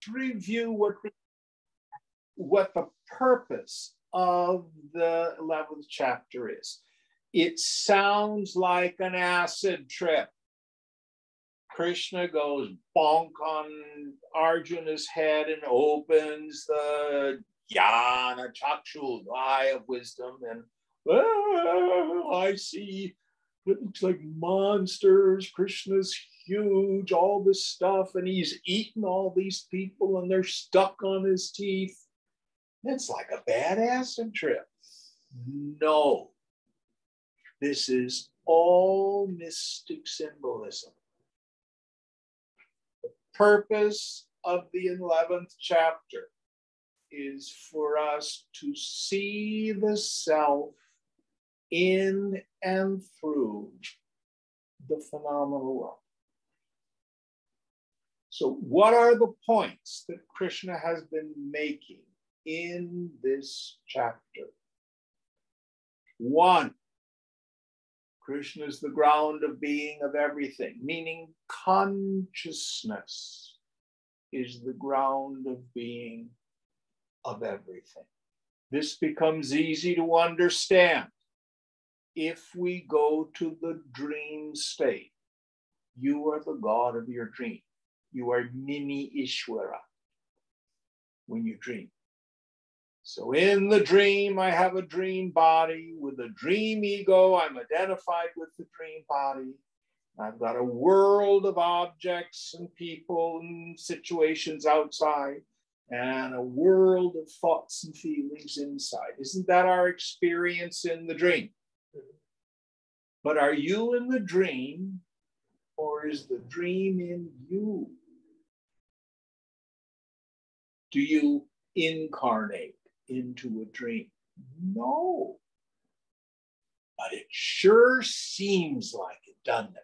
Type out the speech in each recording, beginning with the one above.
review what the purpose of the 11th chapter is. It sounds like an acid trip. Krishna goes bonk on Arjuna's head and opens the jnana chakshu, eye of wisdom, and I see, it looks like monsters. Krishna's huge, all this stuff, and he's eaten all these people and they're stuck on his teeth. It's like a bad acid trip. No, this is all mystic symbolism. The purpose of the 11th chapter is for us to see the self in and through the phenomenal world. So what are the points that Krishna has been making in this chapter? 1, Krishna is the ground of being of everything, meaning consciousness is the ground of being of everything. This becomes easy to understand if we go to the dream state. You are the God of your dream. You are Mini Ishwara when you dream. So in the dream, I have a dream body. With a dream ego, I'm identified with the dream body. I've got a world of objects and people and situations outside, and a world of thoughts and feelings inside. Isn't that our experience in the dream? But are you in the dream, or is the dream in you? Do you incarnate into a dream? No. But it sure seems like it, doesn't it?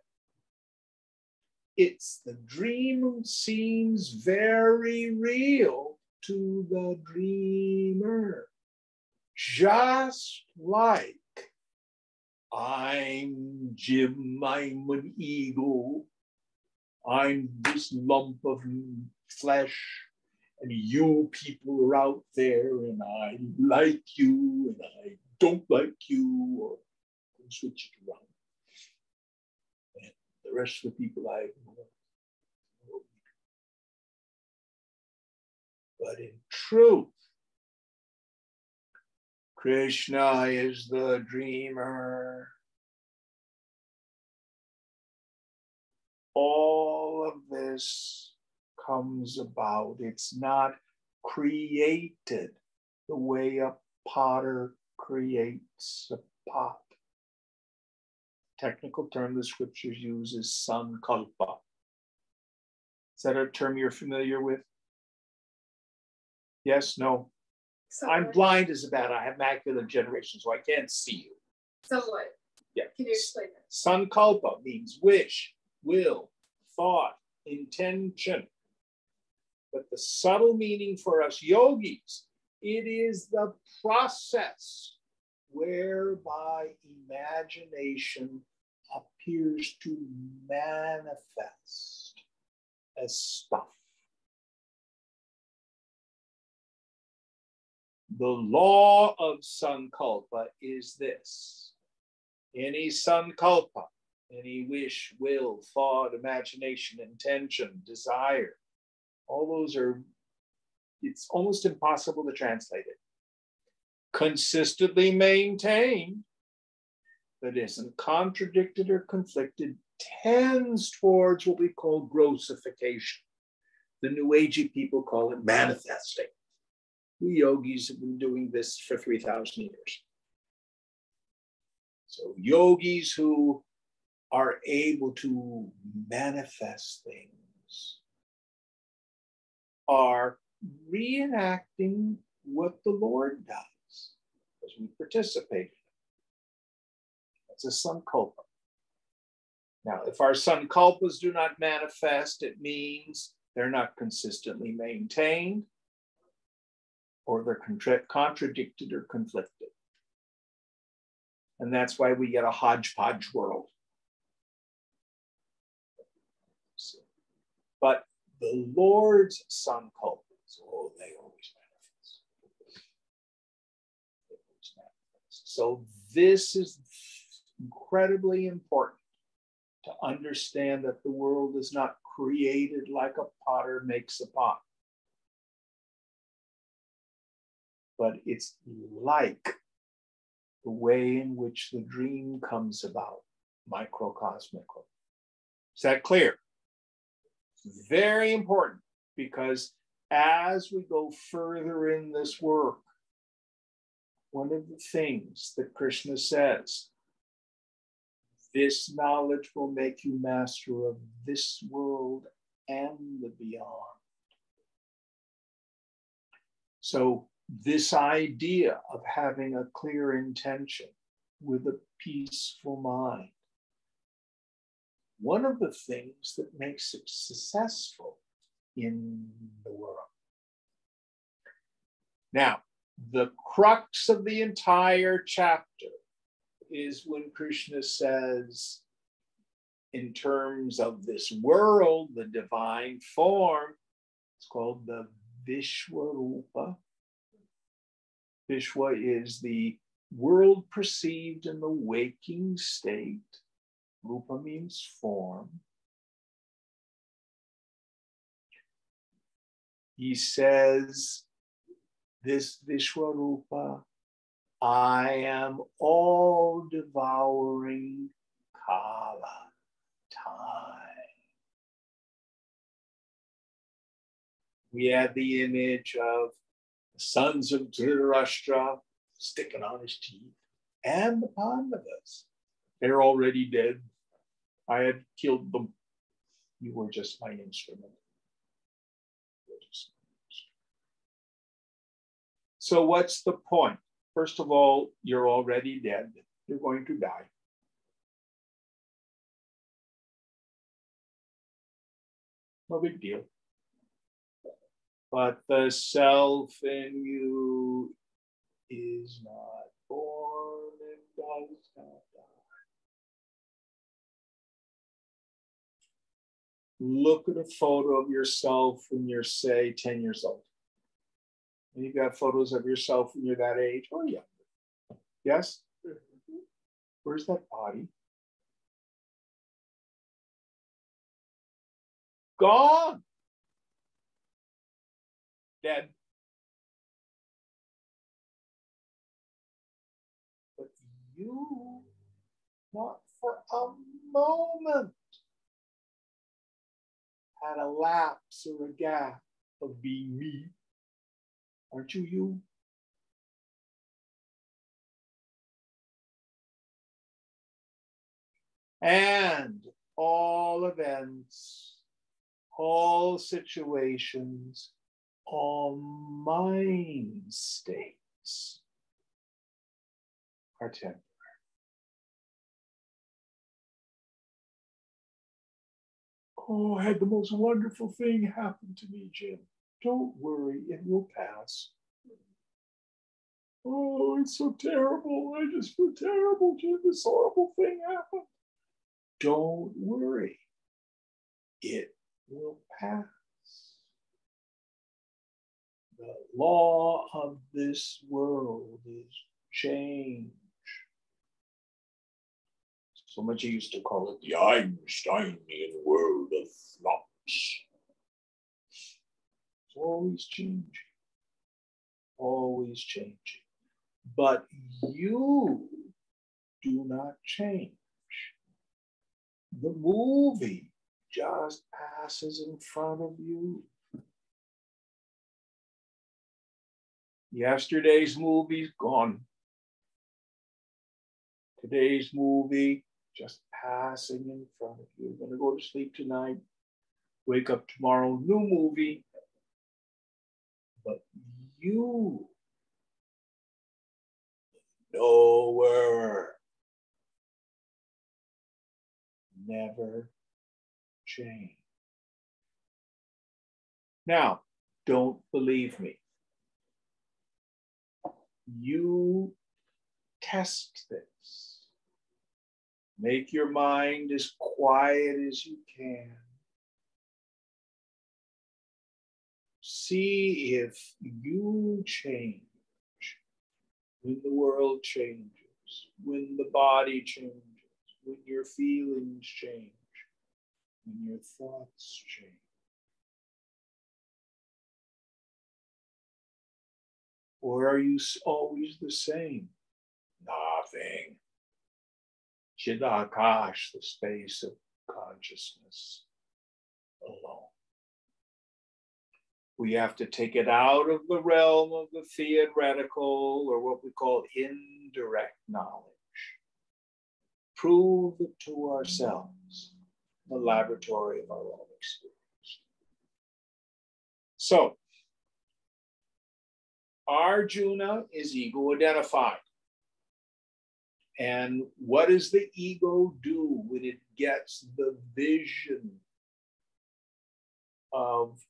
It's the dream seems very real to the dreamer. Just like I'm Jim, I'm an ego, I'm this lump of flesh, and you people are out there, and I like you, and I don't like you, or switch it around. And the rest of the people I ignore. But in truth, Krishna is the dreamer. All of this comes about. It's not created the way a potter creates a pot. Technical term the scriptures use is sankalpa. Is that a term you're familiar with? Yes, no? So I'm blind as a bat. I have macular degeneration, so I can't see you. So what? Yeah. Can you explain that? Sankalpa means wish, will, thought, intention. But the subtle meaning for us yogis, it is the process whereby imagination appears to manifest as stuff. The law of sankalpa is this. Any sankalpa, any wish, will, thought, imagination, intention, desire, all those are, it's almost impossible to translate it. Consistently maintained, that isn't contradicted or conflicted, tends towards what we call grossification. The New Agey people call it manifesting. We yogis have been doing this for 3,000 years. So yogis who are able to manifest things are reenacting what the Lord does, because we participate in it. That's a sankalpa. Now, if our sankalpas do not manifest, it means they're not consistently maintained, or they're contradicted or conflicted. And that's why we get a hodgepodge world. But the Lord's sankalpas, oh, they always manifest. They always manifest. So this is incredibly important to understand that the world is not created like a potter makes a pot, but it's like the way in which the dream comes about, microcosmically. Is that clear? It's very important, because as we go further in this work, one of the things that Krishna says, this knowledge will make you master of this world and the beyond. So this idea of having a clear intention with a peaceful mind, one of the things that makes it successful in the world. Now, the crux of the entire chapter is when Krishna says, in terms of this world, the divine form, it's called the Vishwarupa. Vishwa is the world perceived in the waking state. Rupa means form. He says, this Vishwarupa, I am all devouring Kala, time. We had the image of the sons of Dhritarashtra sticking on his teeth, and the Pandavas. They're already dead. I had killed them. You were just my instrument. So what's the point? First of all, you're already dead. You're going to die. No big deal. But the self in you is not born and does not die. Look at a photo of yourself when you're, say, 10 years old. And you've got photos of yourself when you're that age or younger. Yes? Where's that body? Gone. Dead. But you, not for a moment, had a lapse or a gap of being me. Aren't you you? And all events, all situations, all mind states are temporary. Oh, I had the most wonderful thing happen to me, Jim. Don't worry, it will pass. Oh, it's so terrible. I just feel terrible, Jim. This horrible thing happened. Don't worry, it will pass. The law of this world is change. So much he used to call it the Einsteinian world of flops. It's always changing. Always changing. But you do not change. The movie just passes in front of you. Yesterday's movie's gone. Today's movie just passing in front of you. You're going to go to sleep tonight, wake up tomorrow, new movie. But you, nowhere, never change. Now, don't believe me. You test this. Make your mind as quiet as you can. see if you change when the world changes, when the body changes, when your feelings change, when your thoughts change. Or are you always the same? Nothing. Chidakash, the space of consciousness alone. We have to take it out of the realm of the theoretical or what we call indirect knowledge. Prove it to ourselves in the laboratory of our own experience. So, Arjuna is ego identified. And what does the ego do when it gets the vision of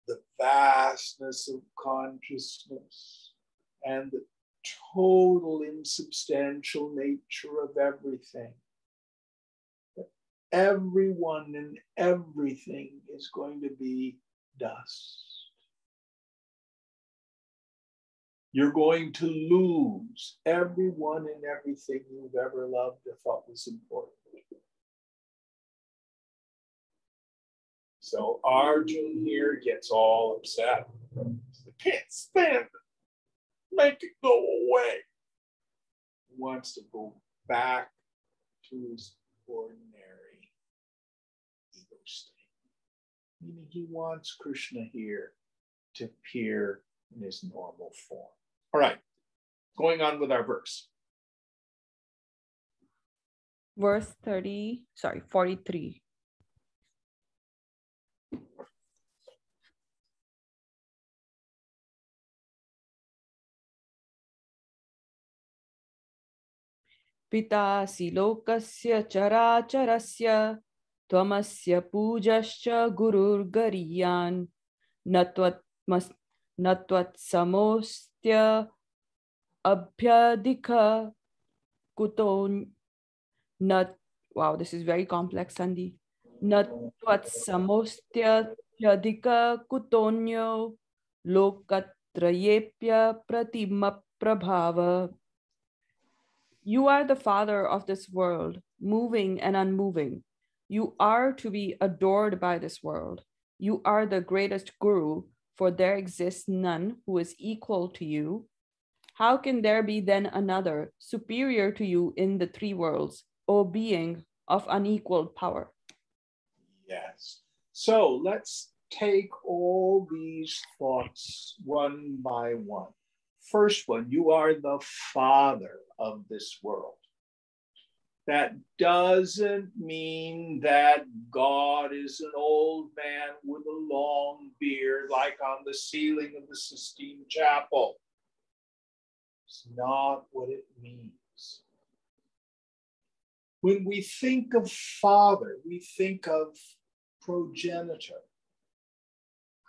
the vastness of consciousness and the total insubstantial nature of everything? Everyone and everything is going to be dust. You're going to lose everyone and everything you've ever loved or thought was important. So Arjun here gets all upset. I can't stand it. Make it go away. He wants to go back to his ordinary ego state. Meaning he wants Krishna here to appear in his normal form. All right, going on with our verse. Verse 43. Pitasi lokasya characharasya tvamasya pujascha gurur gariyan natvat samostya abhyadika kuton nat. Wow, this is very complex, Sandhi. Natvat samostya abhyadika kutonyo lokatrayepya pratima prabhava. You are the father of this world, moving and unmoving. You are to be adored by this world. You are the greatest guru, for there exists none who is equal to you. How can there be then another superior to you in the three worlds, O being of unequaled power? Yes. So let's take all these thoughts one by one. First one, you are the father of this world. That doesn't mean that God is an old man with a long beard like on the ceiling of the Sistine Chapel. It's not what it means. When we think of father, we think of progenitor.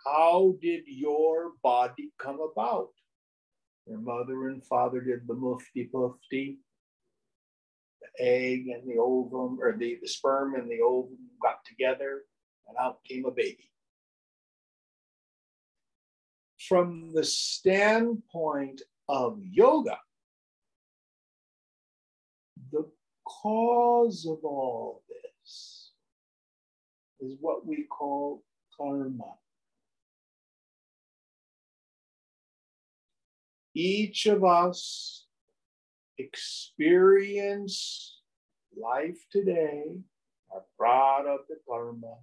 How did your body come about? Your mother and father did the mufti-pufti. The egg and the ovum, or the sperm and the ovum got together, and out came a baby. From the standpoint of yoga, the cause of all this is what we call karma. Each of us experience life today, are product of karma,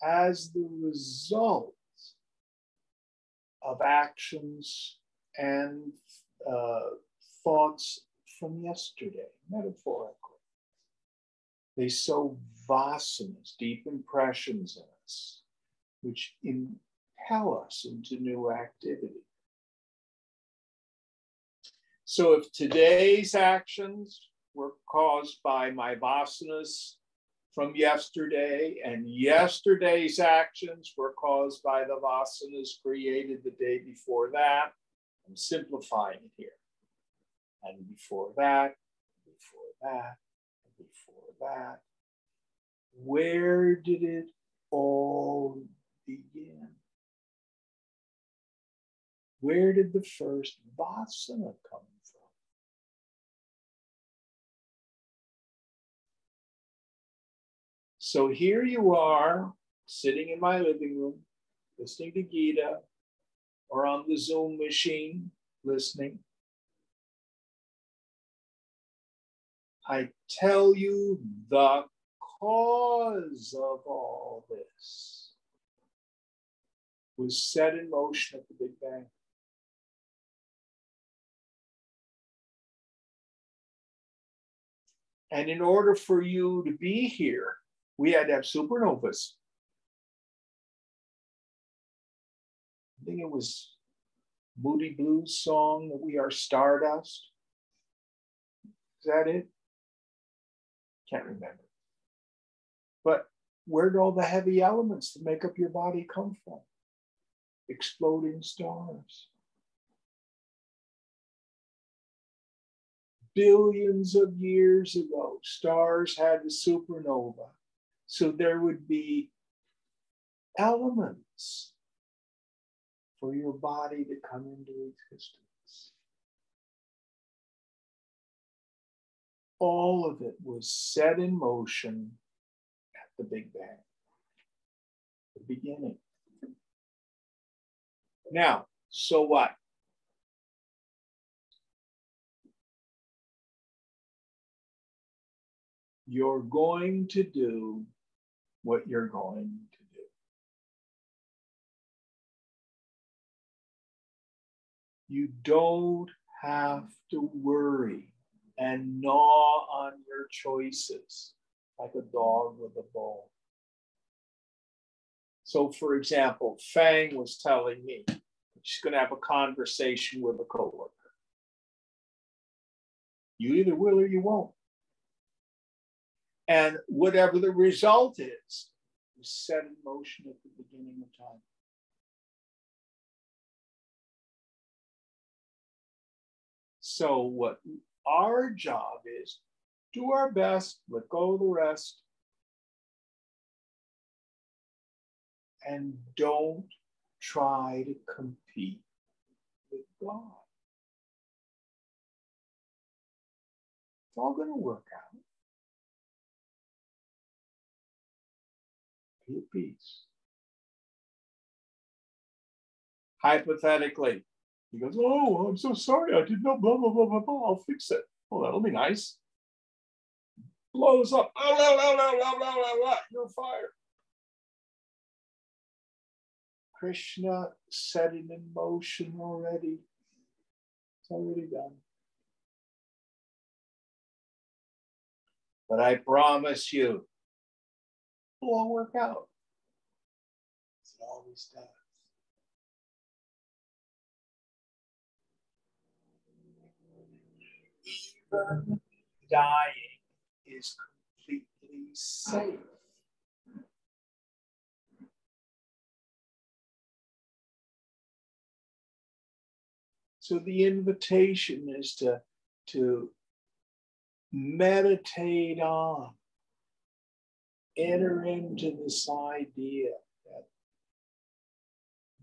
as the result of actions and thoughts from yesterday, metaphorically. They sow vasanas, deep impressions in us, which impel us into new activity. So if today's actions were caused by my vasanas from yesterday, and yesterday's actions were caused by the vasanas created the day before that, I'm simplifying it here. And before that, before that, before that. Where did it all Where did the first vasana come from? So here you are, sitting in my living room, listening to Gita, or on the Zoom machine, listening. I tell you, the cause of all this was set in motion at the Big Bang. And in order for you to be here, we had to have supernovas. I think it was Moody Blues song that We Are Stardust. Is that it? Can't remember. But where did all the heavy elements that make up your body come from? Exploding stars. Billions of years ago, stars had a supernova. So there would be elements for your body to come into existence. All of it was set in motion at the Big Bang, the beginning. Now, so what? You're going to do what you're going to do. You don't have to worry and gnaw on your choices like a dog with a bone. So, for example, Fang was telling me she's going to have a conversation with a coworker. You either will or you won't. And whatever the result is set in motion at the beginning of time. So what our job is, do our best, let go of the rest, and don't try to compete with God. It's all going to work out. Be at peace. Hypothetically, he goes, oh, I'm so sorry, I didn't know, blah, blah, blah, blah, blah, I'll fix it. Well, that'll be nice. Blows up, blah, blah, blah, blah, blah, blah, blah, blah. You're fired. Krishna set it in motion already. It's already done. But I promise you, it'll all work out. It always does. Even dying is completely safe. So the invitation is to meditate on, enter into this idea that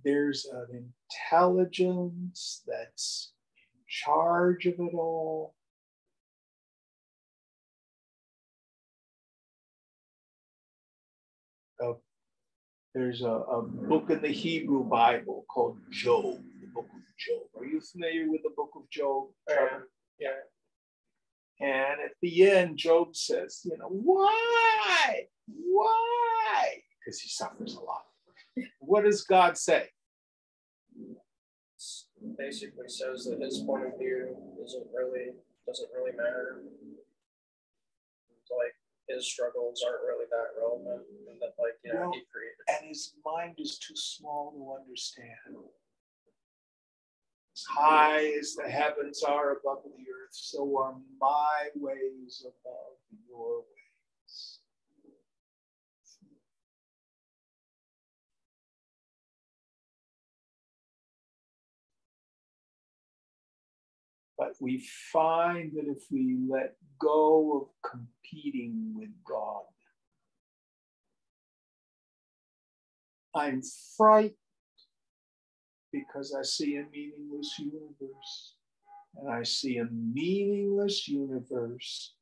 there's an intelligence that's in charge of it all. There's a book in the Hebrew Bible called Job, the book of Job. Are you familiar with the book of Job? Yeah. And at the end, Job says, why? Why? Because he suffers a lot. What does God say? Basically says that his point of view doesn't really matter. Like his struggles aren't really that relevant, and that he created. And his mind is too small to understand. As high as the heavens are above the earth, so are my ways above your ways. But we find that if we let go of competing with God, I'm frightened because I see a meaningless universe. And I see a meaningless universe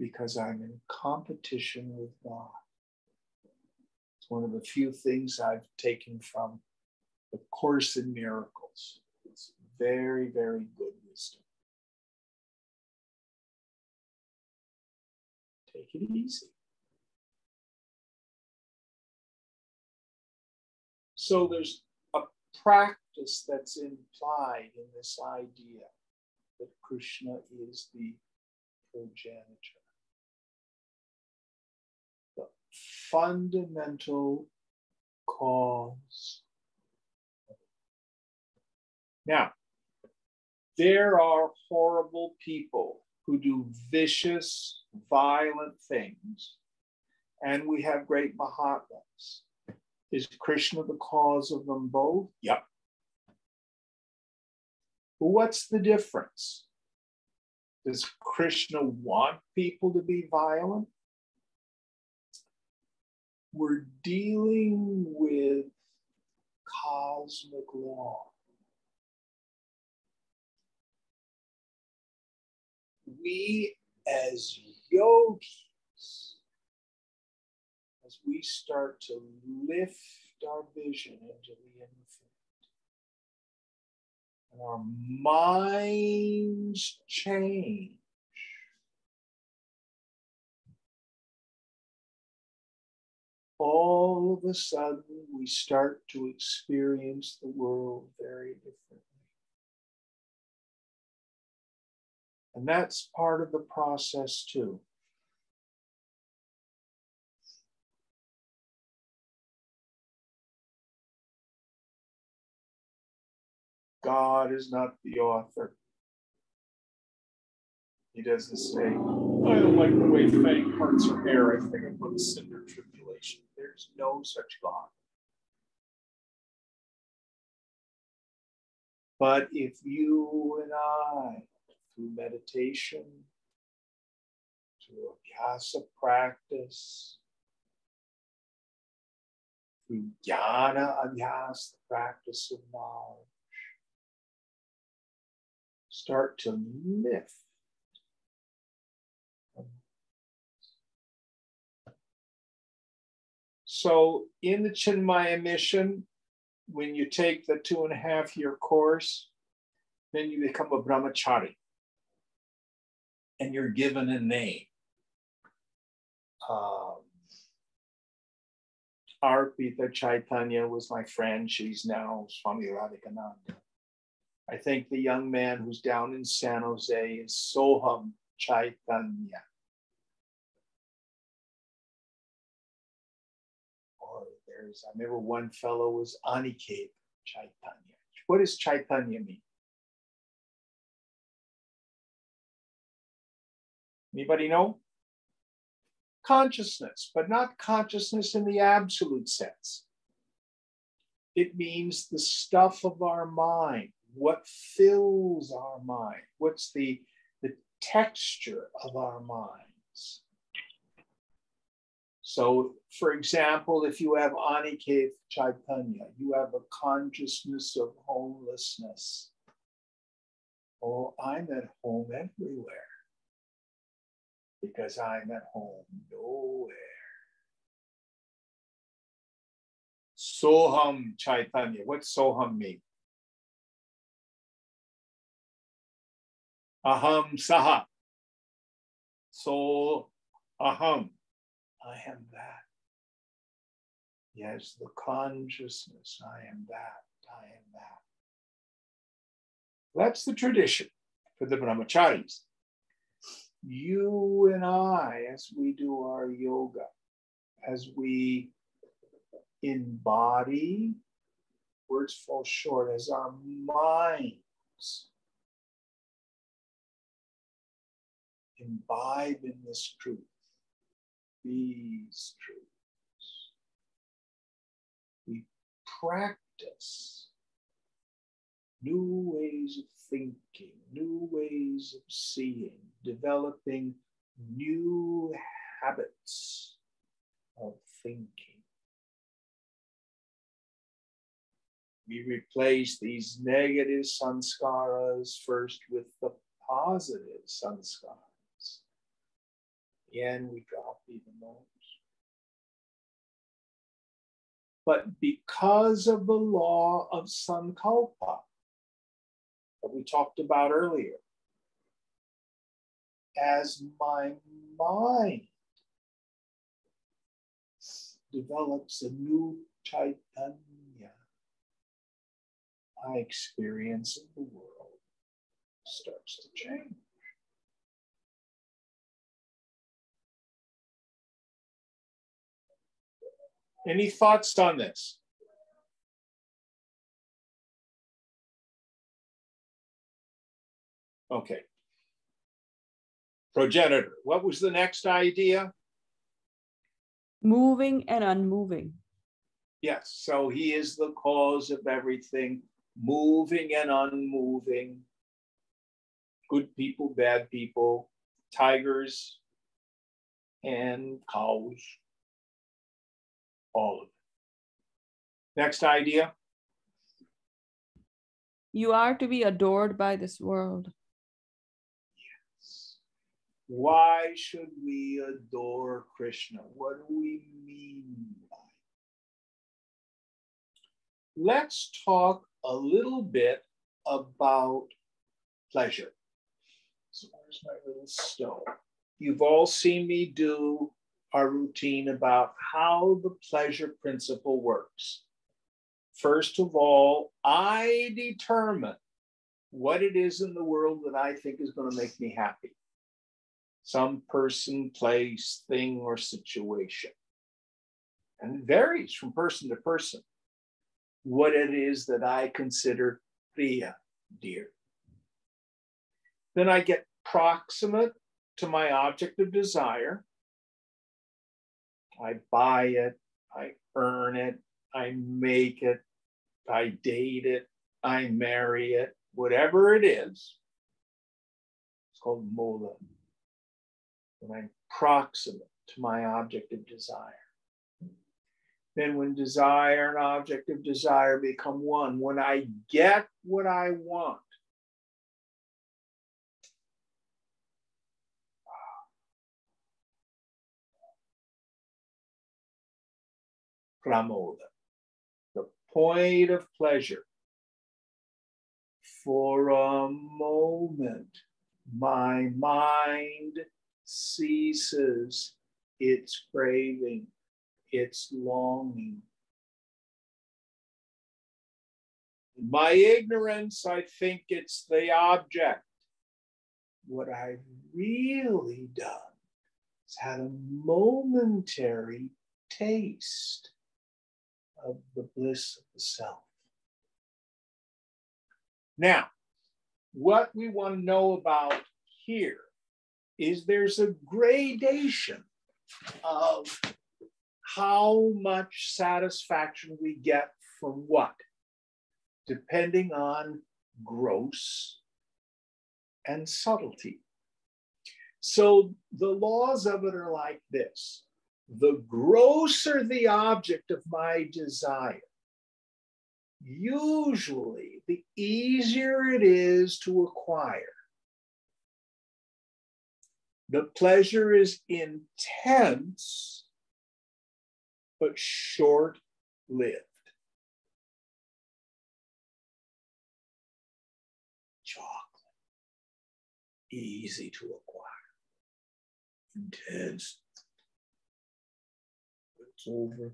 because I'm in competition with God. It's one of the few things I've taken from the Course in Miracles. It's very, very good wisdom. Take it easy. So there's a practice that's implied in this idea that Krishna is the progenitor. The fundamental cause. Now, there are horrible people who do vicious, violent things, and we have great Mahatmas. Is Krishna the cause of them both? Yep. But what's the difference? Does Krishna want people to be violent? We're dealing with cosmic law. We as yogis, as we start to lift our vision into the infinite, and our minds change, all of a sudden we start to experience the world very differently. And that's part of the process too. God is not the author. He doesn't say, I don't like the way faint hearts her hair. I think I'm going to send her tribulation. There's no such God. But if you and I, through meditation, through abhyasa practice, through jnana abhyasa, the practice of knowledge, start to lift. So in the Chinmaya mission, when you take the 2.5-year course, then you become a brahmachari. And you're given a name. Arpita Chaitanya was my friend. She's now Swami Radhikananda. I think the young man who's down in San Jose is Soham Chaitanya. Or I remember one fellow was Aniket Chaitanya. What does Chaitanya mean? Anybody know? Consciousness, but not consciousness in the absolute sense. It means the stuff of our mind, what fills our mind, what's the texture of our minds. So, for example, if you have Aniket Chaitanya, you have a consciousness of homelessness. Oh, I'm at home everywhere. Because I'm at home nowhere. Soham Chaitanya. What's Soham mean? Aham Saha. So Aham. I am that. Yes, the consciousness. I am that. I am that. That's the tradition for the brahmacharis. You and I, as we do our yoga, as we embody, words fall short, as our minds imbibe in this truth, these truths, we practice new ways of thinking, new ways of seeing, developing new habits of thinking. We replace these negative sanskaras first with the positive sanskaras. Again, we drop even those. But because of the law of sankalpa that we talked about earlier, as my mind develops a new chaitanya, my experience of the world starts to change. Any thoughts on this? Okay. Progenitor, what was the next idea? Moving and unmoving. Yes, so he is the cause of everything, moving and unmoving. Good people, bad people, tigers and cows, all of it. Next idea. You are to be adored by this world. Yes. Why should we adore Krishna? What do we mean by it? Let's talk a little bit about pleasure. So where's my little stove? You've all seen me do our routine about how the pleasure principle works. First of all, I determine what it is in the world that I think is going to make me happy. Some person, place, thing, or situation. And it varies from person to person what it is that I consider priya, dear. Then I get proximate to my object of desire. I buy it, I earn it, I make it, I date it, I marry it, whatever it is. It's called mola. When I'm proximate to my object of desire. Then when desire and object of desire become one, when I get what I want, pramoda, the point of pleasure. For a moment, my mind ceases its craving, its longing. In my ignorance, I think it's the object. What I've really done is had a momentary taste of the bliss of the self. Now, what we want to know about here is there's a gradation of how much satisfaction we get from what, depending on gross and subtlety. So the laws of it are like this. The grosser the object of my desire, usually the easier it is to acquire. The pleasure is intense, but short-lived. Chocolate, easy to acquire. Intense, it's over.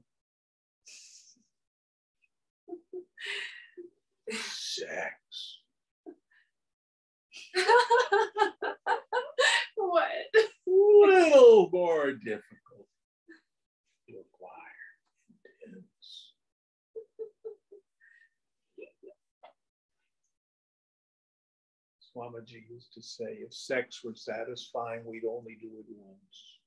Sex. What? Little more difficult to acquire. Intense. Swamiji used to say, if sex were satisfying, we'd only do it once.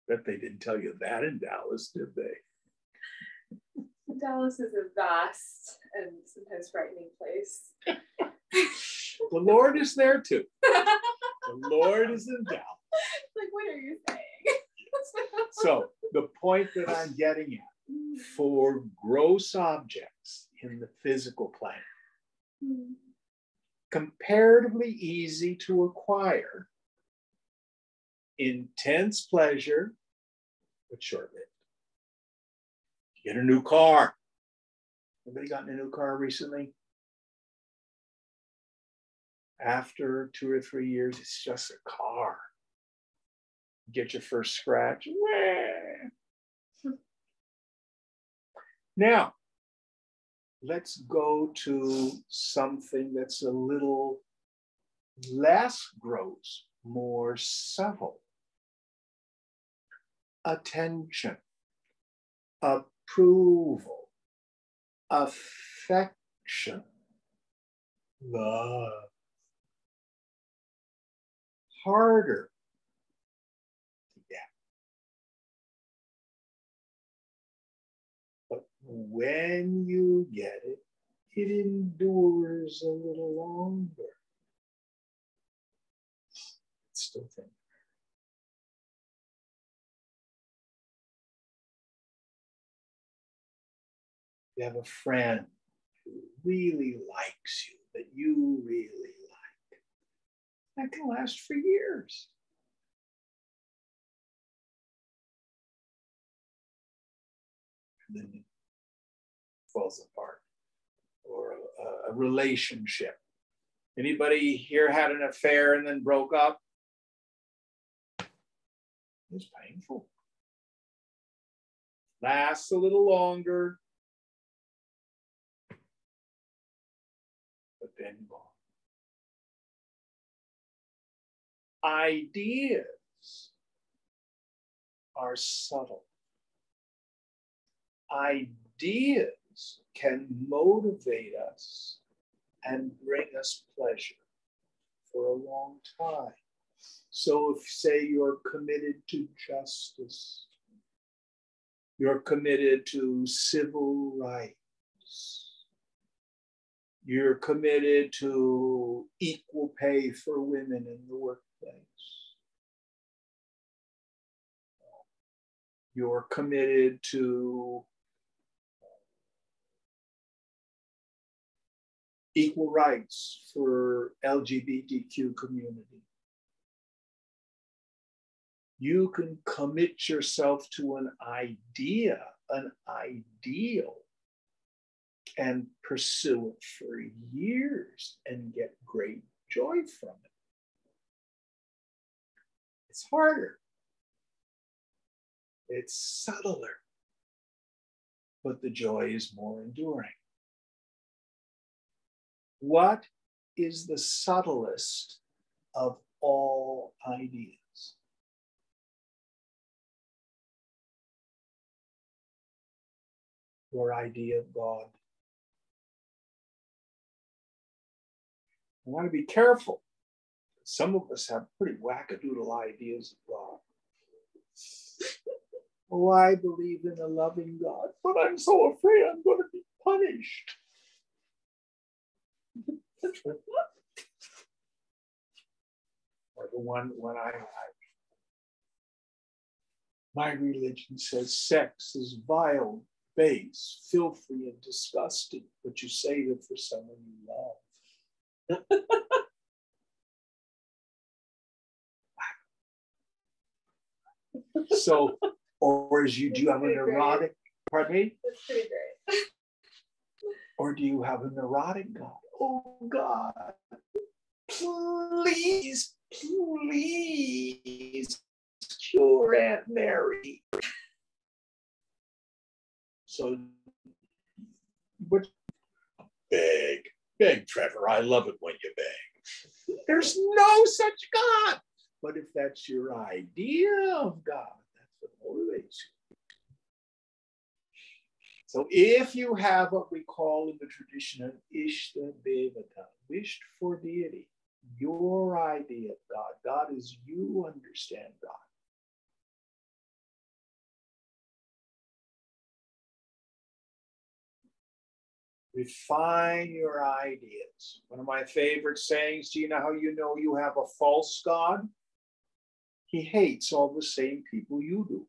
Bet they didn't tell you that in Dallas, did they? Dallas is a vast and sometimes frightening place. The Lord is there too. The Lord is in Dallas. Like, what are you saying? So the point that I'm getting at for gross objects in the physical plane. Comparatively easy to acquire, intense pleasure, but short-lived. Get a new car. Anybody gotten a new car recently? After 2 or 3 years, it's just a car. Get your first scratch. Now, let's go to something that's a little less gross, more subtle. Attention, approval, affection, love. Harder to get. But when you get it, it endures a little longer. It's still thin. You have a friend who really likes you, that you really like. That can last for years. And then it falls apart. Or a relationship. Anybody here had an affair and then broke up? It's painful. Lasts a little longer. But then gone. Ideas are subtle. Ideas can motivate us and bring us pleasure for a long time. So if, say, you're committed to justice, you're committed to civil rights, you're committed to equal pay for women in the workplace, you're committed to equal rights for LGBTQ community. You can commit yourself to an idea, an ideal, and pursue it for years and get great joy from it. It's harder. It's subtler, but the joy is more enduring. What is the subtlest of all ideas? Your idea of God. I want to be careful. Some of us have pretty wackadoodle ideas of God. Oh, I believe in a loving God, but I'm so afraid I'm going to be punished. Or the one when my religion says sex is vile, base, filthy, and disgusting, but you save it for someone you love. So, or as you do have a neurotic, pardon me? That's pretty great. Or do you have a neurotic God? Oh God, please, please cure Aunt Mary. So, but beg, Trevor. I love it when you beg. There's no such God. But if that's your idea of God, that's what motivates you. So if you have what we call in the tradition an Ishta Devata, wished for deity, your idea of God, God is you understand God. Refine your ideas. One of my favorite sayings, do you know how you know you have a false God? He hates all the same people you do.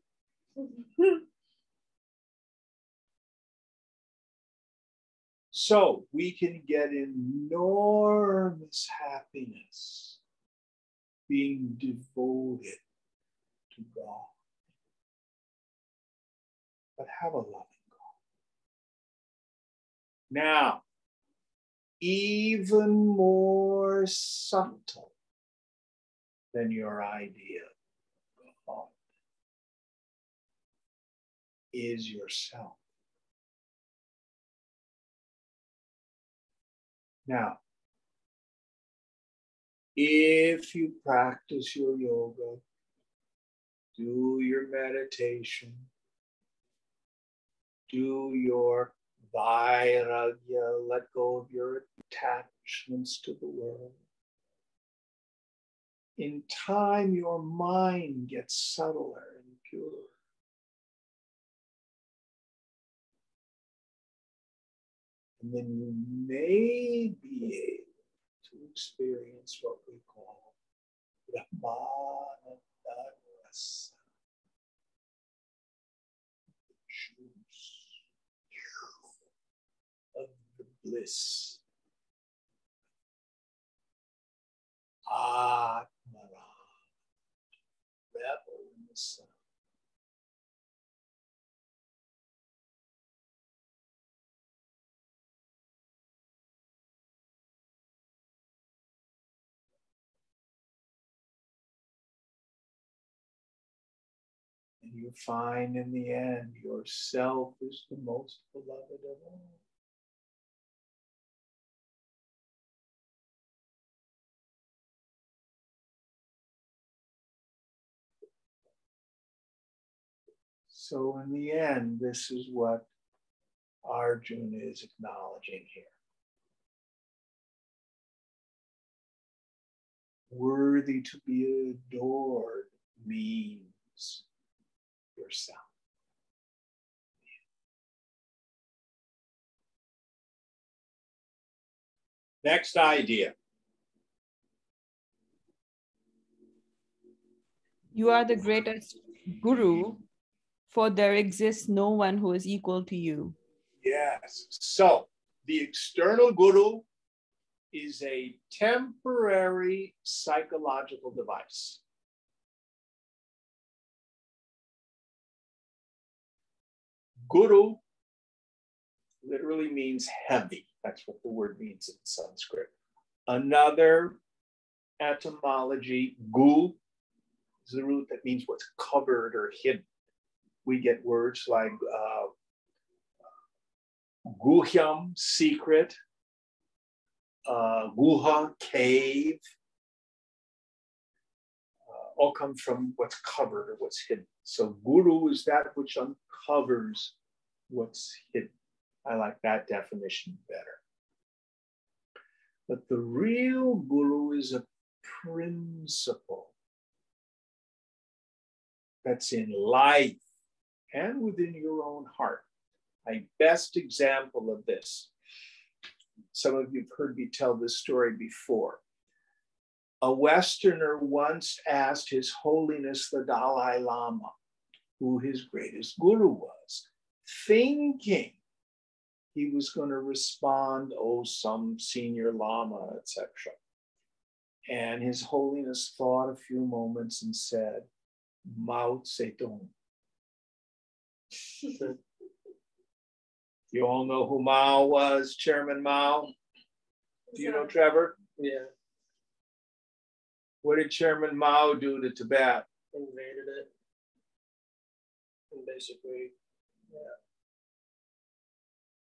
So we can get enormous happiness being devoted to God. But have a loving God. Now, even more subtle than your idea of God is yourself. Now, if you practice your yoga, do your meditation, do your vairagya, let go of your attachments to the world. In time, your mind gets subtler and purer. And then you may be able to experience what we call Brahmananda rasa, the juice of the bliss. Atmaram, revel in the sun. And you find in the end, yourself is the most beloved of all. So in the end, this is what Arjuna is acknowledging here. Worthy to be adored means yourself. Next idea. You are the greatest guru, for there exists no one who is equal to you. Yes. So the external guru is a temporary psychological device. Guru literally means heavy. That's what the word means in Sanskrit. Another etymology, gu, is the root that means what's covered or hidden. We get words like guhyam, secret, guha, cave, all come from what's covered or what's hidden. So guru is that which uncovers what's hidden. I like that definition better. But the real guru is a principle that's in life and within your own heart. My best example of this, some of you have heard me tell this story before. A Westerner once asked His Holiness the Dalai Lama who his greatest guru was, thinking he was going to respond, oh, some senior lama, etc. And His Holiness thought a few moments and said, Mao Zedong. You all know who Mao was, Chairman Mao? Do you know, Trevor? Yeah. What did Chairman Mao do to Tibet? Invaded it. And basically,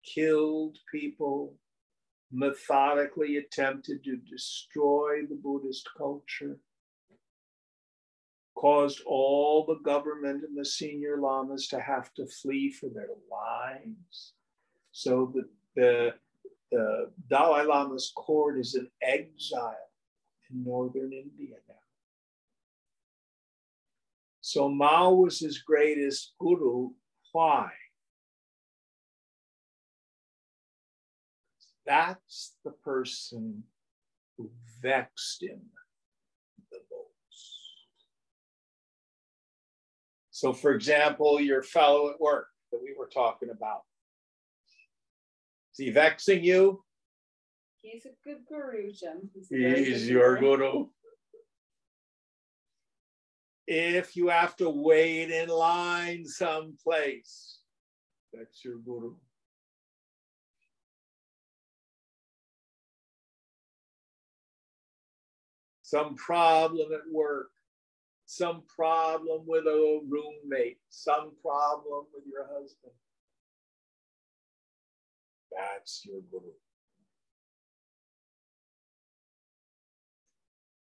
killed people, methodically attempted to destroy the Buddhist culture, caused all the government and the senior lamas to have to flee for their lives. So the Dalai Lama's court is in exile in northern India now. So Mao was his greatest guru. Why? That's the person who vexed him the most. So, for example, your fellow at work that we were talking about. he vexing you? He's a good guru, Jim. He's your guru. If you have to wait in line someplace, that's your guru. Some problem at work, some problem with a roommate, some problem with your husband. That's your guru.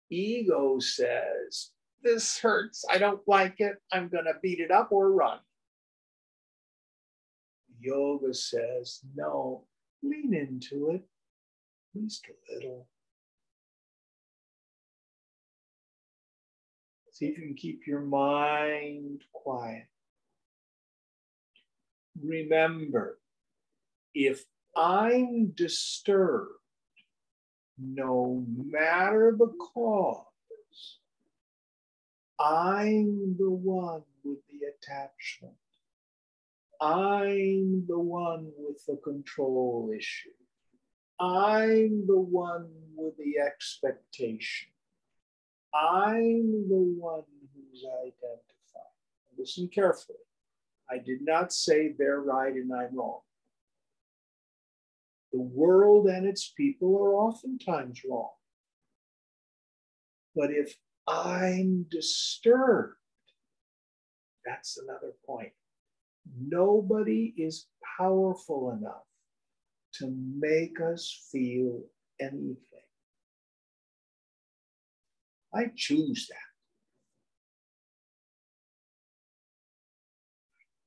Ego says, this hurts, I don't like it, I'm going to beat it up or run. Yoga says, no, lean into it, at least a little. See if you can keep your mind quiet. Remember, if I'm disturbed, no matter the cause, I'm the one with the attachment. I'm the one with the control issue. I'm the one with the expectation. I'm the one who's identified. Listen carefully. I did not say they're right and I'm wrong. The world and its people are oftentimes wrong. But if I'm disturbed, that's another point. Nobody is powerful enough to make us feel anything. I choose that.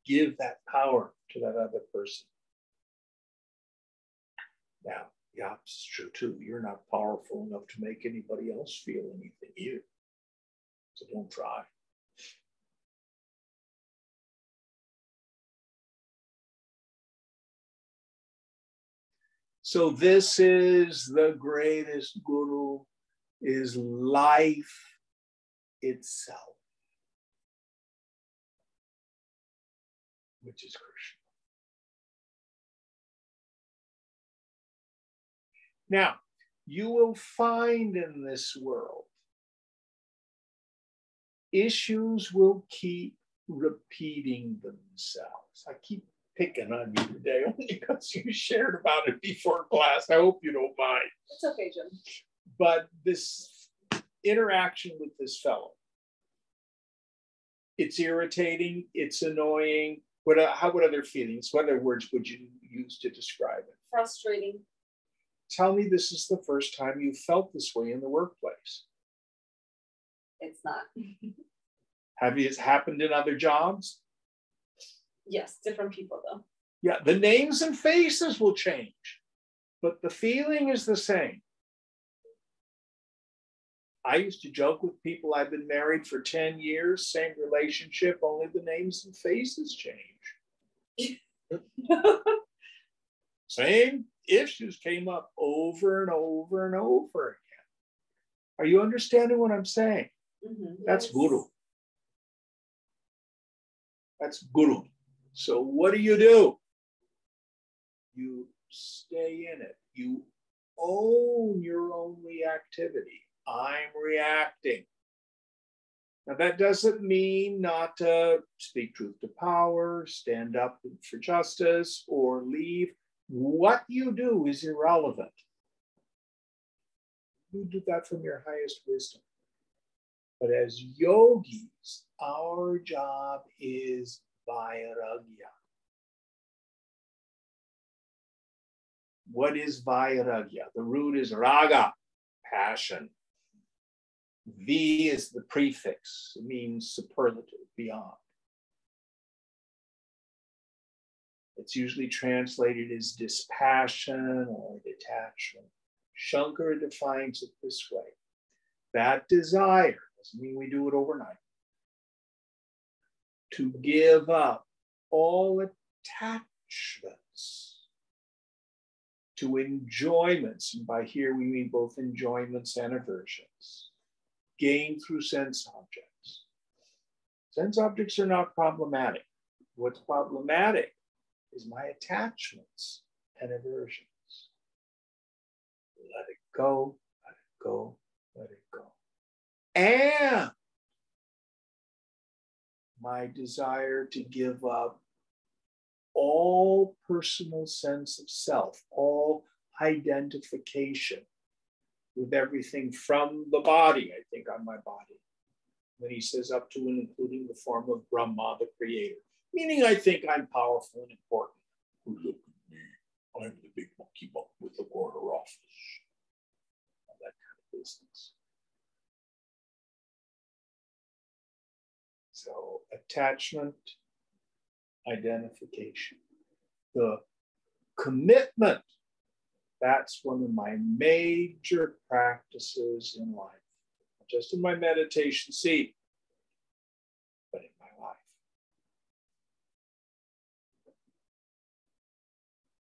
Give that power to that other person. Now, the opposite is true too. You're not powerful enough to make anybody else feel anything either. So don't try. So this is the greatest guru, is life itself, which is Krishna. Now, you will find in this world, issues will keep repeating themselves. I keep picking on you today only because you shared about it before class. I hope you don't mind. It's okay, Jim. But this interaction with this fellow, it's irritating, it's annoying. What other feelings, what other words would you use to describe it? Frustrating. Tell me this is the first time you felt this way in the workplace. It's not. Have it happened in other jobs? Yes, different people though. Yeah, the names and faces will change, but the feeling is the same. I used to joke with people, I've been married for 10 years, same relationship, only the names and faces change. Same issues came up over and over and over again. Are you understanding what I'm saying? Mm-hmm. That's Yes. guru. That's guru. So what do? You stay in it. You own your own reactivity. I'm reacting. Now that doesn't mean not to speak truth to power, stand up for justice, or leave. What you do is irrelevant. You do that from your highest wisdom. But as yogis, our job is vairagya. What is vairagya? The root is raga, passion. V is the prefix. It means superlative, beyond. It's usually translated as dispassion or detachment. Shankara defines it this way. That desire, doesn't mean we do it overnight, to give up all attachments to enjoyments, and by here we mean both enjoyments and aversions, gained through sense objects. Sense objects are not problematic. What's problematic is my attachments and aversions. Let it go, let it go, let it go. And my desire to give up all personal sense of self, all identification with everything from the body. I think on my body. When he says up to and including the form of Brahma, the creator. Meaning I think I'm powerful and important. Look at me. I'm the big monkey with the corner office. All that kind of business. So attachment, identification. The commitment, that's one of my major practices in life. Not just in my meditation seat, but in my life.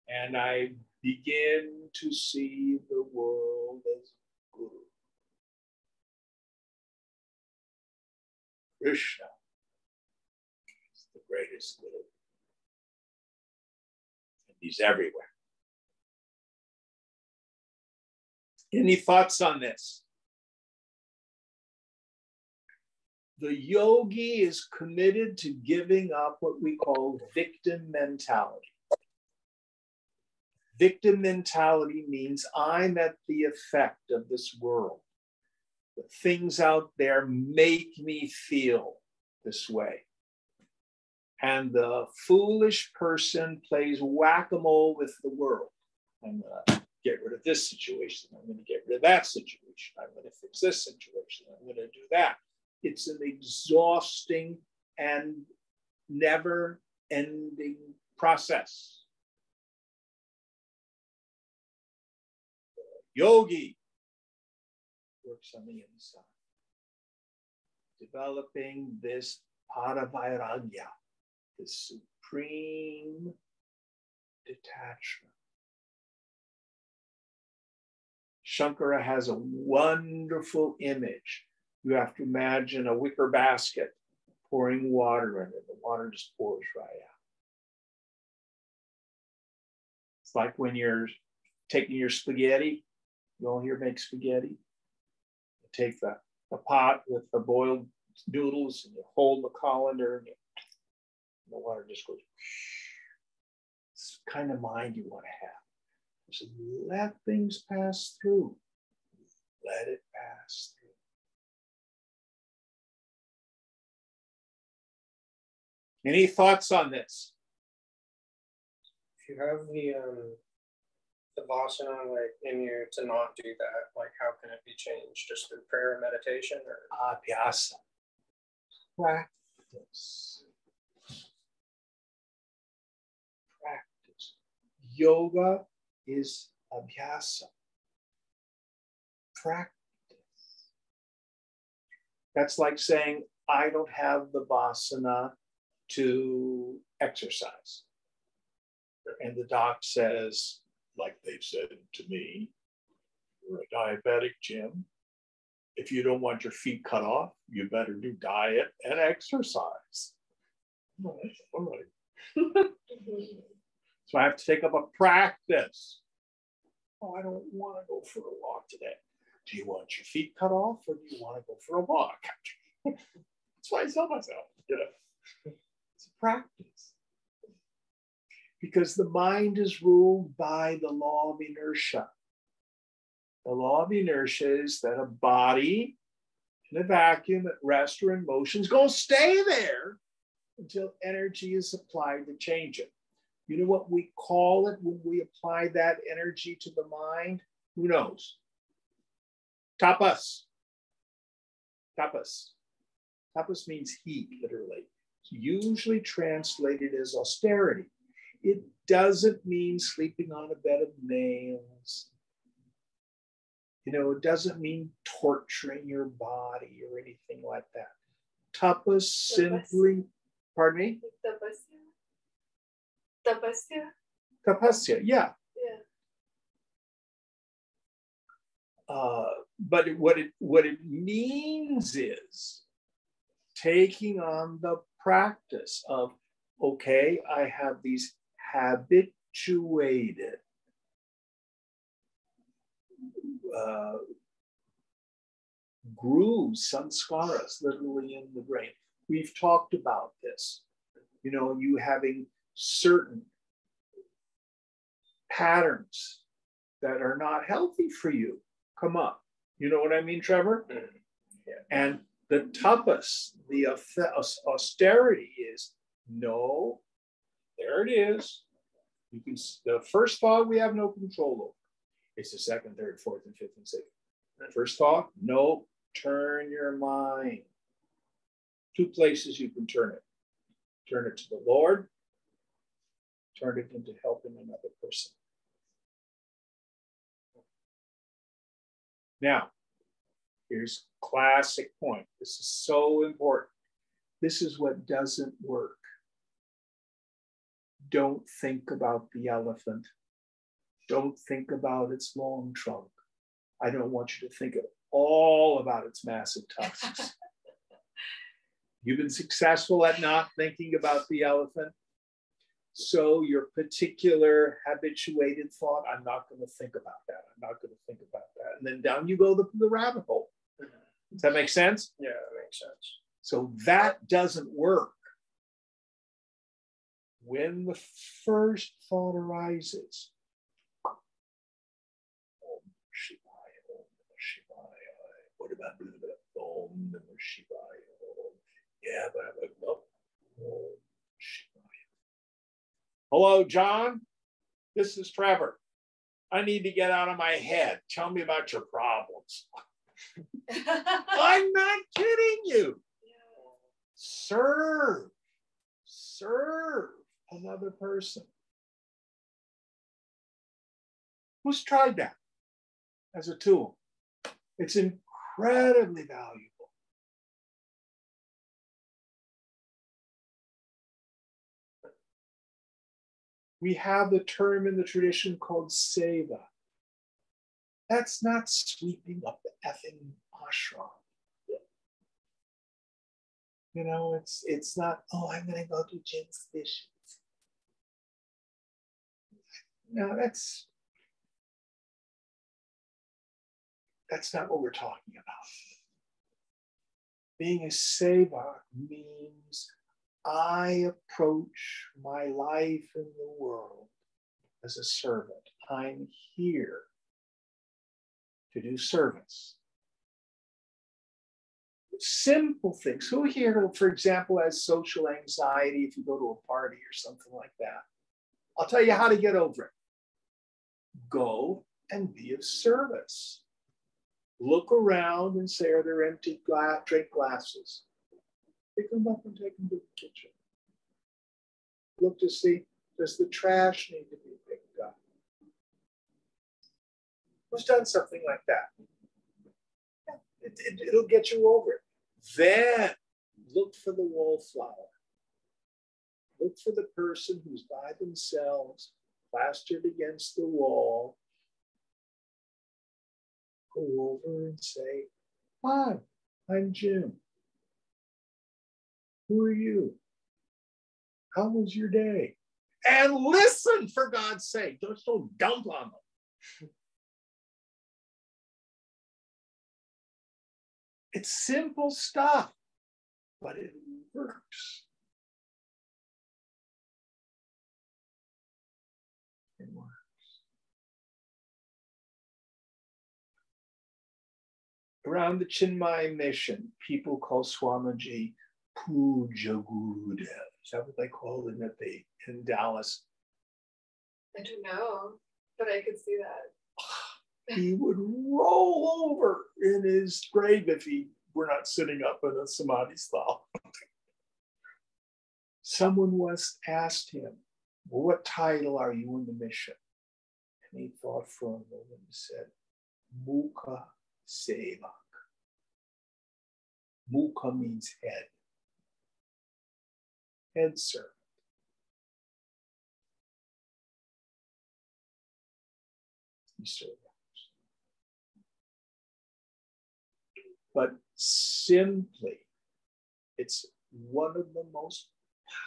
And I begin to see the world as good. Krishna is the greatest good. And he's everywhere. Any thoughts on this? The yogi is committed to giving up what we call victim mentality. Victim mentality means I'm at the effect of this world. The things out there make me feel this way. And the foolish person plays whack-a-mole with the world. I'm going to get rid of this situation. I'm going to get rid of that situation. I'm going to fix this situation. I'm going to do that. It's an exhausting and never-ending process. Yogi works on the inside, developing this paravairagya, this supreme detachment. Shankara has a wonderful image. You have to imagine a wicker basket pouring water in it. The water just pours right out. It's like when you're taking your spaghetti. You all here make spaghetti? You take the pot with the boiled noodles and you hold the colander and the water just goes. It's the kind of mind you want to have. So let things pass through. Let it pass through. Any thoughts on this? If you have the Vassana, like in you to not do that, like how can it be changed? Just through prayer and meditation, or Abhyasa. Practice. Practice. Yoga is abhyasa. Practice. That's like saying, I don't have the vasana to exercise. And the doc says, like they've said to me, you're a diabetic, Jim. If you don't want your feet cut off, you better do diet and exercise. All right. So I have to take up a practice. Oh, I don't want to go for a walk today. Do you want your feet cut off or do you want to go for a walk? That's why I tell myself, it's a practice. Because the mind is ruled by the law of inertia. The law of inertia is that a body in a vacuum at rest or in motion is going to stay there until energy is applied to change it. You know what we call it when we apply that energy to the mind? Who knows? Tapas. Tapas. Tapas means heat, literally. It's usually translated as austerity. It doesn't mean sleeping on a bed of nails. It doesn't mean torturing your body or anything like that. Tapas simply, pardon me? Tapasya. Tapasya, yeah. But what it means is taking on the practice of, okay, I have these habit habituated grooves, sanskaras, literally in the brain. We've talked about this. You know, you having certain patterns that are not healthy for you come up. You know what I mean, Trevor? Yeah. And the tapas, the austerity is, no, there it is. You can, the first thought we have no control over. It's the second, third, fourth, and fifth, and sixth. First thought, no, turn your mind. Two places you can turn it. Turn it to the Lord, turn it into helping another person. Now, here's classic point. This is so important. This is what doesn't work. Don't think about the elephant. Don't think about its long trunk. I don't want you to think at all about its massive tusks. You've been successful at not thinking about the elephant. So your particular habituated thought, I'm not going to think about that. I'm not going to think about that. And then down you go the rabbit hole. Does that make sense? Yeah, that makes sense. So that doesn't work. When the first thought arises, what about Om Namah Shivaya? Yeah, but I'm like, no. Om Shivaya. Hello, John. This is Trevor. I need to get out of my head. Tell me about your problems. I'm not kidding you. Serve another person. Who's tried that as a tool? It's incredibly valuable. We have the term in the tradition called seva. That's not sweeping up the effing ashram. You know, it's not, oh, I'm going to go do Jim's dishes. No, that's not what we're talking about. Being a seva means I approach my life in the world as a servant. I'm here to do service. Simple things. Who here, for example, has social anxiety if you go to a party or something like that? I'll tell you how to get over it. Go and be of service. Look around and say, are there empty drink glasses? Pick them up and take them to the kitchen. Look to see, does the trash need to be picked up? Who's done something like that? It'll get you over it. Then look for the wallflower. Look for the person who's by themselves, plastered against the wall. Go over and say, hi, I'm Jim. Who are you? How was your day? And listen, for God's sake. Just don't dump on them. It's simple stuff, but it works. It works. Around the Chinmay mission, people call Swamiji Puja Gurudev. Is that what they call him in Dallas? I don't know, but I could see that. He would roll over in his grave if he were not sitting up in a samadhi style. Someone once asked him, well, what title are you in the mission? And he thought for a moment and said, Mukha Sevak. Mukha means head. Head servant. You serve others. But simply, it's one of the most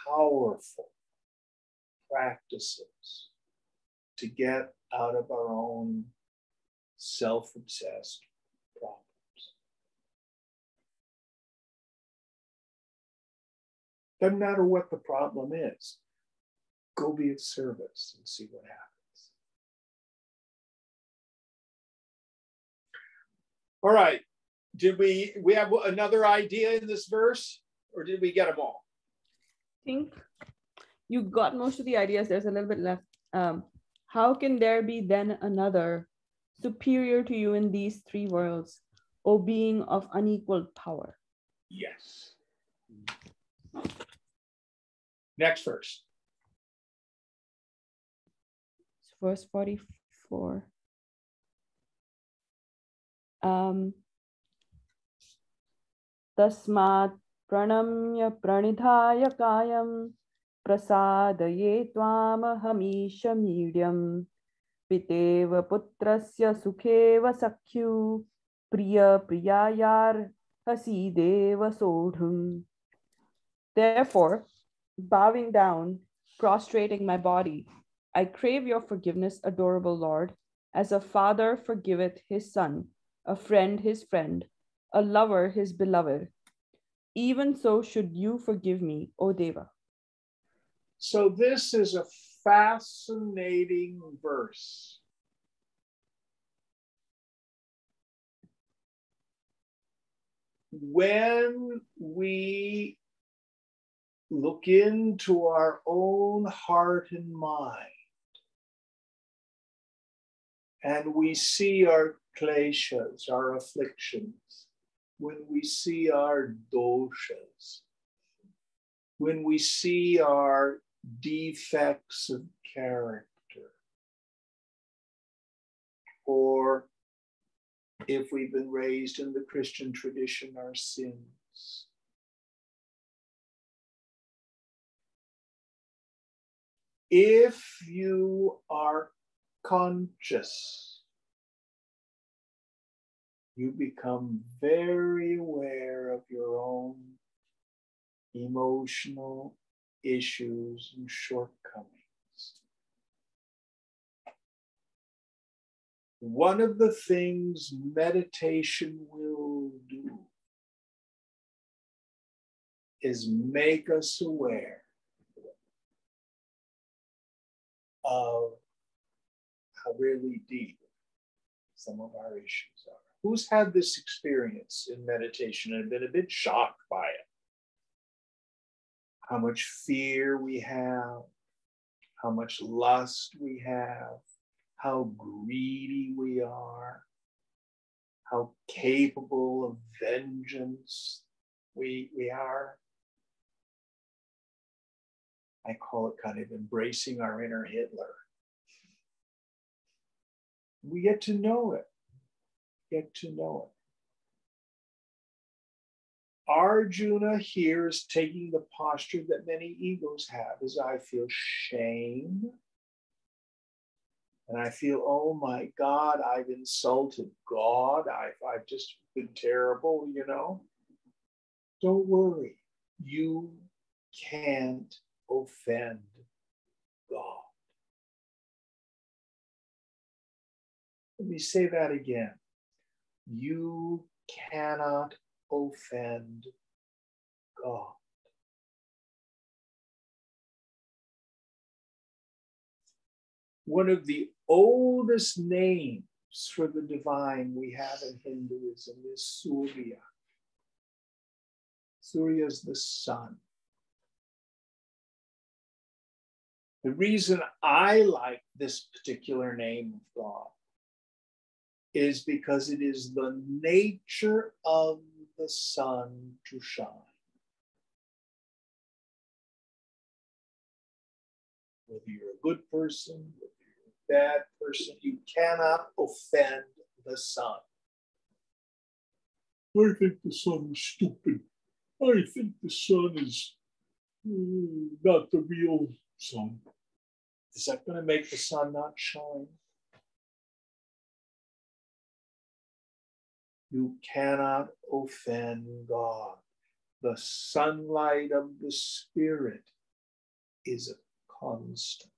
powerful practices to get out of our own self-obsessed problems. Doesn't matter what the problem is. Go be of service and see what happens. All right. Did we have another idea in this verse, or did we get them all? I think you got most of the ideas. There's a little bit left. How can there be then another superior to you in these three worlds, O being of unequaled power? Yes. Next verse. Verse 44. Tasmat pranamya pranidhaya kayam prasadaye tvamahamisha medium piteva putrasya sukheva sakhyu priya priyayar hasideva sodhum. Therefore, bowing down, prostrating my body, I crave your forgiveness, adorable Lord, as a father forgiveth his son, a friend his friend, a lover his beloved. Even so should you forgive me, O Deva. So this is a fascinating verse. When we look into our own heart and mind, and we see our kleshas, our afflictions, when we see our doshas, when we see our defects of character, or if we've been raised in the Christian tradition, our sins. If you are conscious, you become very aware of your own emotional issues and shortcomings. One of the things meditation will do is make us aware of how really deep some of our issues are. Who's had this experience in meditation and been a bit shocked by it? How much fear we have, how much lust we have, how greedy we are, how capable of vengeance we are. I call it kind of embracing our inner Hitler. We get to know it. Get to know it. Arjuna here is taking the posture that many egos have, is I feel shame. And I feel, oh my God, I've insulted God. I've just been terrible, you know. Don't worry. You can't offend God. Let me say that again. You cannot offend God. One of the oldest names for the divine we have in Hinduism is Surya. Surya is the sun. The reason I like this particular name of God is because it is the nature of the sun to shine. Whether you're a good person, whether you're a bad person, you cannot offend the sun. I think the sun is stupid. I think the sun is not the real sun. Is that going to make the sun not shine? You cannot offend God. The sunlight of the Spirit is a constant.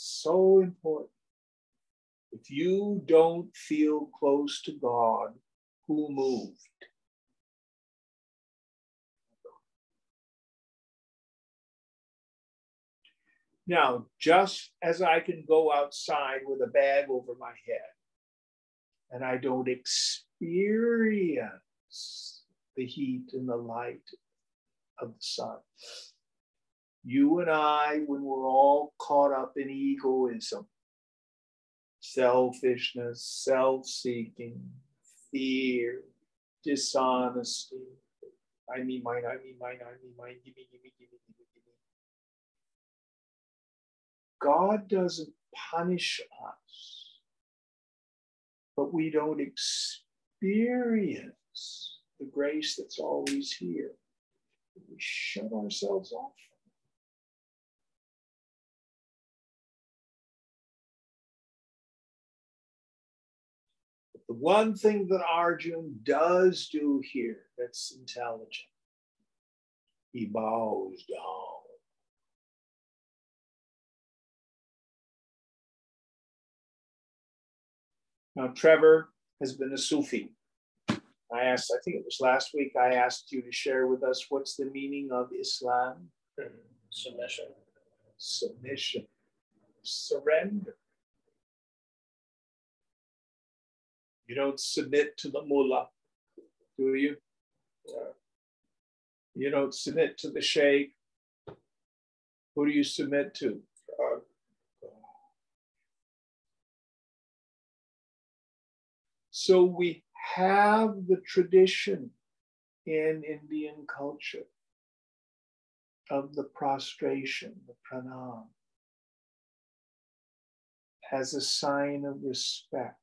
So important. If you don't feel close to God, who moved? Now, just as I can go outside with a bag over my head and I don't experience the heat and the light of the sun, you and I, when we're all caught up in egoism, selfishness, self-seeking, fear, dishonesty, I mean mine, I mean mine, I mean mine, give me, give me, give me, give me, give me. God doesn't punish us, but we don't experience the grace that's always here. We shut ourselves off. But the one thing that Arjun does do here that's intelligent, he bows down. Now, Trevor has been a Sufi. I think it was last week, I asked you to share with us what's the meaning of Islam? Submission. Submission. Surrender. You don't submit to the mullah, do you? No. You don't submit to the sheikh. Who do you submit to? God. So we have the tradition in Indian culture of the prostration, the pranam, as a sign of respect.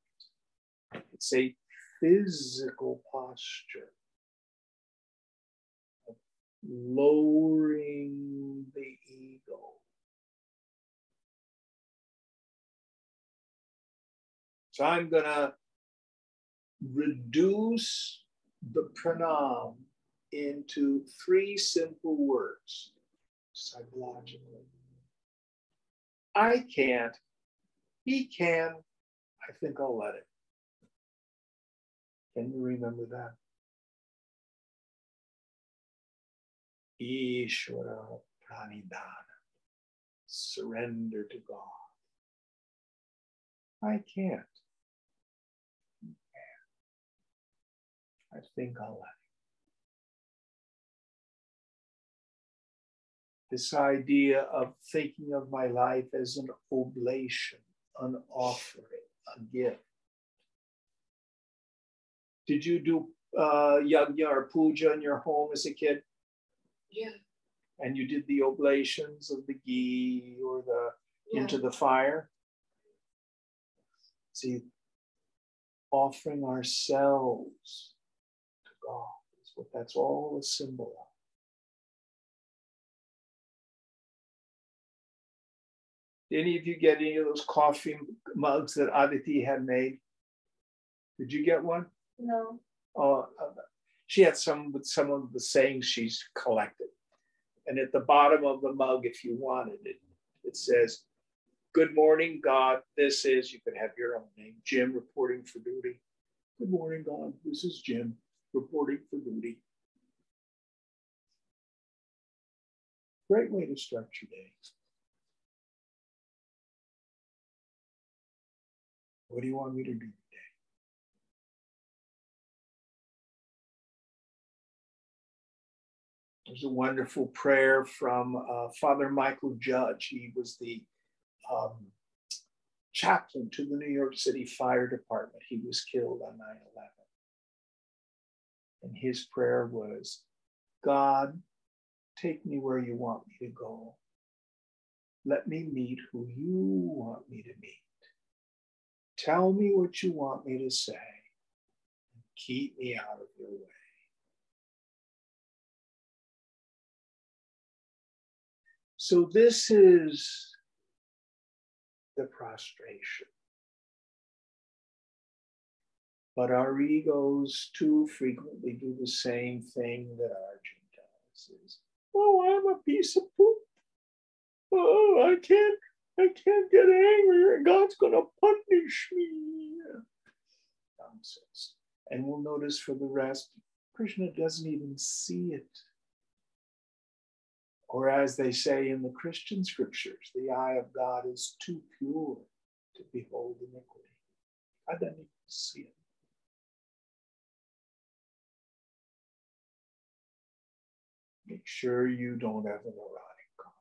It's a physical posture of lowering the ego. So I'm going to reduce the pranam into 3 simple words psychologically. I can't. He can. I think I'll let it. Can you remember that? Ishvara pranidhana. Surrender to God. I can't. I think I'll let it. This idea of thinking of my life as an oblation, an offering, a gift. Did you do yajna or puja in your home as a kid? Yeah. And you did the oblations of the ghee or into the fire? See, offering ourselves to God is what that's all a symbol of. Did any of you get any of those coffee mugs that Aditi had made? Did you get one? No. She had some with some of the sayings she's collected. And at the bottom of the mug, if you wanted it, it says, "Good morning, God. This is," you could have your own name, Jim reporting for duty. "Good morning, God. This is Jim reporting for duty." Great way to start your day. What do you want me to do today? There's a wonderful prayer from Father Michael Judge. He was the chaplain to the New York City Fire Department. He was killed on 9/11. And his prayer was, "God, take me where you want me to go. Let me meet who you want me to meet. Tell me what you want me to say. And keep me out of your way." So this is the prostration. But our egos too frequently do the same thing that Arjun does. Is, "Oh, I'm a piece of poop. Oh, I can't I can't get angry or God's going to punish me. Nonsense. And we'll notice for the rest, Krishna doesn't even see it. Or as they say in the Christian scriptures, the eye of God is too pure to behold iniquity. God doesn't even see it. Make sure you don't have an erotic car.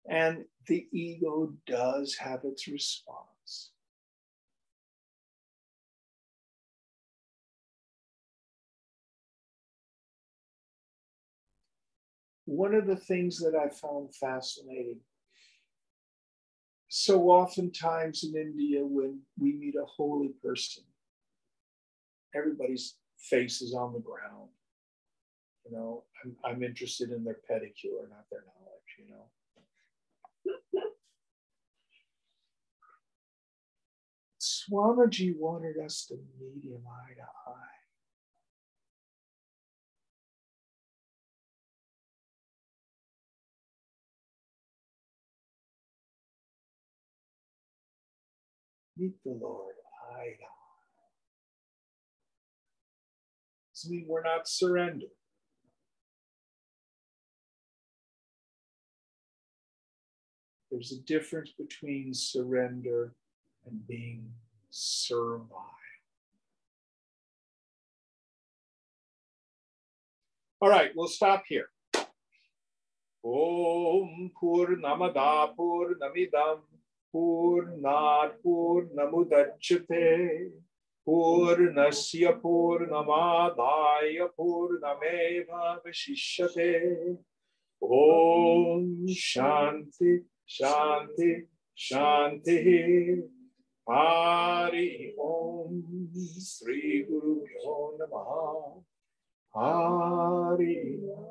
And the ego does have its response. One of the things that I found fascinating, so oftentimes in India, when we meet a holy person, everybody's face is on the ground. You know, I'm interested in their pedicure, not their knowledge, you know. Swamiji wanted us to meet him eye to eye. Meet the Lord eye to eye. Doesn't mean we're not surrendered. There's a difference between surrender and being servile. All right, we'll stop here. Om Purnamada Purnamidam Purnat Purnamudachyate Purnasya Purnamadaya Purnameva Vashishyate. Om Shanti Shanti Shanti. Hari Om Sri Guru Pyo Namaha. Hari Om.